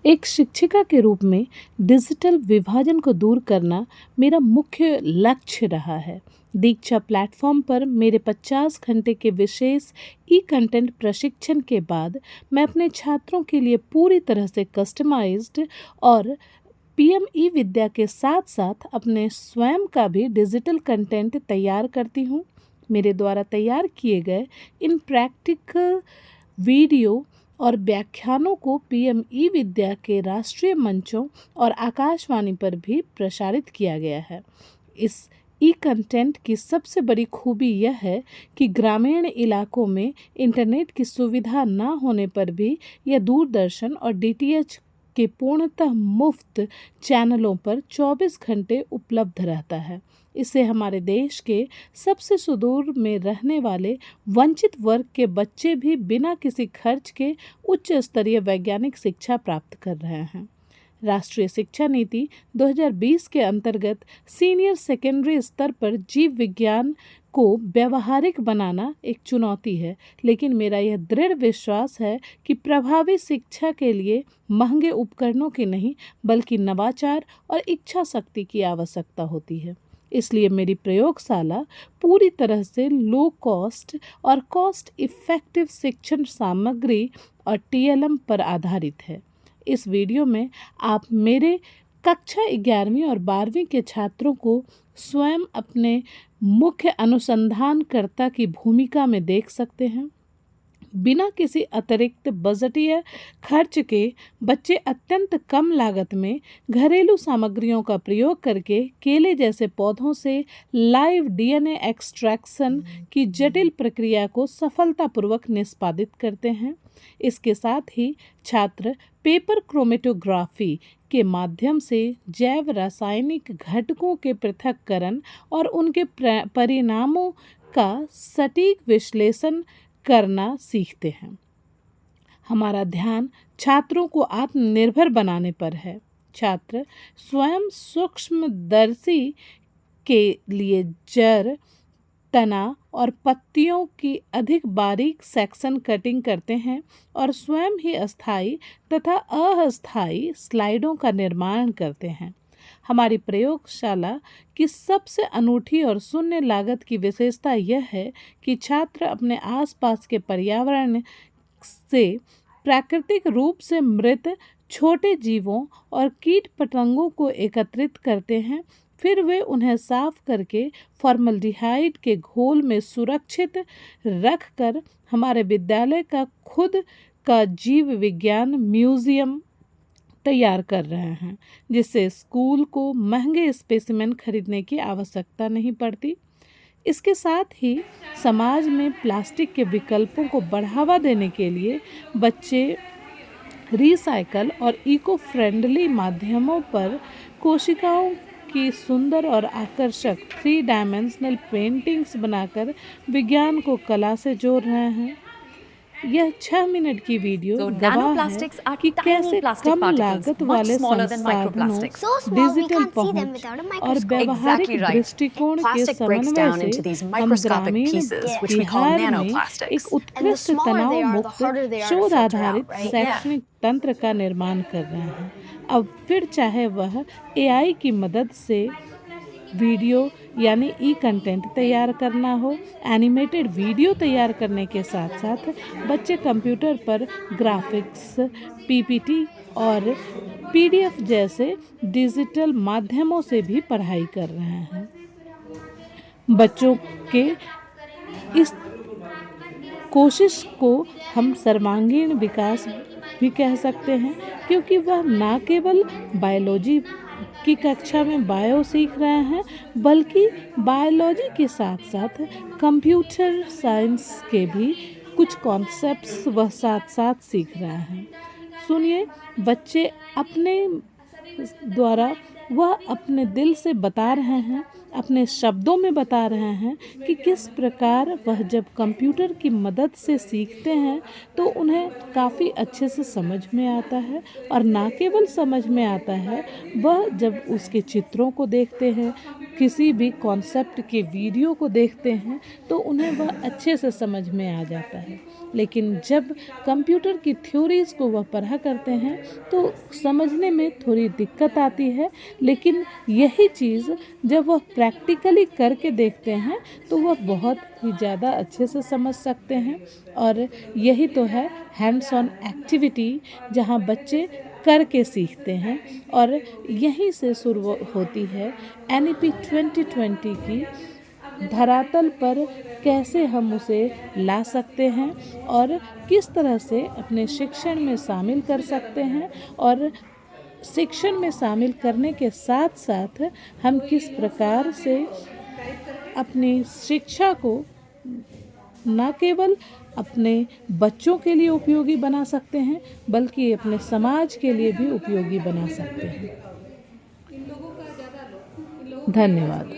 एक शिक्षिका के रूप में डिजिटल विभाजन को दूर करना मेरा मुख्य लक्ष्य रहा है। दीक्षा प्लेटफॉर्म पर मेरे 50 घंटे के विशेष ई कंटेंट प्रशिक्षण के बाद मैं अपने छात्रों के लिए पूरी तरह से कस्टमाइज्ड और पीएम ई विद्या के साथ साथ अपने स्वयं का भी डिजिटल कंटेंट तैयार करती हूँ। मेरे द्वारा तैयार किए गए इन प्रैक्टिकल वीडियो और व्याख्यानों को पीएम ई विद्या के राष्ट्रीय मंचों और आकाशवाणी पर भी प्रसारित किया गया है। इस ई कंटेंट की सबसे बड़ी खूबी यह है कि ग्रामीण इलाकों में इंटरनेट की सुविधा न होने पर भी यह दूरदर्शन और डीटीएच के पूर्णतः मुफ्त चैनलों पर 24 घंटे उपलब्ध रहता है। इससे हमारे देश के सबसे सुदूर में रहने वाले वंचित वर्ग के बच्चे भी बिना किसी खर्च के उच्च स्तरीय वैज्ञानिक शिक्षा प्राप्त कर रहे हैं। राष्ट्रीय शिक्षा नीति 2020 के अंतर्गत सीनियर सेकेंडरी स्तर पर जीव विज्ञान को व्यवहारिक बनाना एक चुनौती है, लेकिन मेरा यह दृढ़ विश्वास है कि प्रभावी शिक्षा के लिए महंगे उपकरणों की नहीं बल्कि नवाचार और इच्छा शक्ति की आवश्यकता होती है। इसलिए मेरी प्रयोगशाला पूरी तरह से लो कॉस्ट और कॉस्ट इफ़ेक्टिव शिक्षण सामग्री और टीएलएम पर आधारित है। इस वीडियो में आप मेरे कक्षा 11वीं और 12वीं के छात्रों को स्वयं अपने मुख्य अनुसंधानकर्ता की भूमिका में देख सकते हैं। बिना किसी अतिरिक्त बजटीय खर्च के बच्चे अत्यंत कम लागत में घरेलू सामग्रियों का प्रयोग करके केले जैसे पौधों से लाइव डीएनए एक्सट्रैक्शन की जटिल प्रक्रिया को सफलतापूर्वक निष्पादित करते हैं। इसके साथ ही छात्र पेपर क्रोमेटोग्राफी के माध्यम से जैव रासायनिक घटकों के पृथक्करण और उनके परिणामों का सटीक विश्लेषण करना सीखते हैं। हमारा ध्यान छात्रों को आत्मनिर्भर बनाने पर है। छात्र स्वयं सूक्ष्मदर्शी के लिए जड़, तना और पत्तियों की अधिक बारीक सेक्शन कटिंग करते हैं और स्वयं ही अस्थायी तथा अस्थायी स्लाइडों का निर्माण करते हैं। हमारी प्रयोगशाला की सबसे अनूठी और शून्य लागत की विशेषता यह है कि छात्र अपने आसपास के पर्यावरण से प्राकृतिक रूप से मृत छोटे जीवों और कीट पतंगों को एकत्रित करते हैं। फिर वे उन्हें साफ करके फॉर्मल्डिहाइड के घोल में सुरक्षित रखकर हमारे विद्यालय का खुद का जीव विज्ञान म्यूजियम तैयार कर रहे हैं, जिससे स्कूल को महंगे स्पेसिमेन खरीदने की आवश्यकता नहीं पड़ती। इसके साथ ही समाज में प्लास्टिक के विकल्पों को बढ़ावा देने के लिए बच्चे रिसाइकल और इको फ्रेंडली माध्यमों पर कोशिकाओं की सुंदर और आकर्षक 3 डायमेंशनल पेंटिंग्स बनाकर विज्ञान को कला से जोड़ रहे हैं। यह 6 मिनट की वीडियो गवाह है कि कैसे कम लागत वाले संसाधनों, डिजिटल पहुंच और व्यवहारिक दृष्टिकोण के समन्वय से हम ग्रामीण बिहार में एक उत्कृष्ट तनाव मुक्त शोध आधारित शैक्षणिक तंत्र का निर्माण कर रहे हैं। अब फिर चाहे वह एआई की मदद से वीडियो यानी ई कंटेंट तैयार करना हो, एनिमेटेड वीडियो तैयार करने के साथ साथ बच्चे कंप्यूटर पर ग्राफिक्स, पीपीटी और पीडीएफ जैसे डिजिटल माध्यमों से भी पढ़ाई कर रहे हैं। बच्चों के इस कोशिश को हम सर्वांगीण विकास भी कह सकते हैं, क्योंकि वह न केवल बायोलॉजी की कक्षा में बायो सीख रहे हैं बल्कि बायोलॉजी के साथ साथ कंप्यूटर साइंस के भी कुछ कॉन्सेप्ट्स वह साथ साथ सीख रहे हैं। सुनिए बच्चे अपने द्वारा वह अपने दिल से बता रहे हैं, अपने शब्दों में बता रहे हैं कि किस प्रकार वह जब कंप्यूटर की मदद से सीखते हैं तो उन्हें काफ़ी अच्छे से समझ में आता है। और ना केवल समझ में आता है, वह जब उसके चित्रों को देखते हैं, किसी भी कॉन्सेप्ट के वीडियो को देखते हैं तो उन्हें वह अच्छे से समझ में आ जाता है। लेकिन जब कंप्यूटर की थ्योरीज़ को वह पढ़ा करते हैं तो समझने में थोड़ी दिक्कत आती है, लेकिन यही चीज़ जब वह प्रैक्टिकली करके देखते हैं तो वह बहुत ही ज़्यादा अच्छे से समझ सकते हैं। और यही तो है हैंड्स ऑन एक्टिविटी, जहाँ बच्चे करके सीखते हैं। और यहीं से शुरू होती है NEP 2020 की धरातल पर कैसे हम उसे ला सकते हैं और किस तरह से अपने शिक्षण में शामिल कर सकते हैं। और शिक्षण में शामिल करने के साथ साथ हम किस प्रकार से अपनी शिक्षा को न केवल अपने बच्चों के लिए उपयोगी बना सकते हैं, बल्कि अपने समाज के लिए भी उपयोगी बना सकते हैं। धन्यवाद।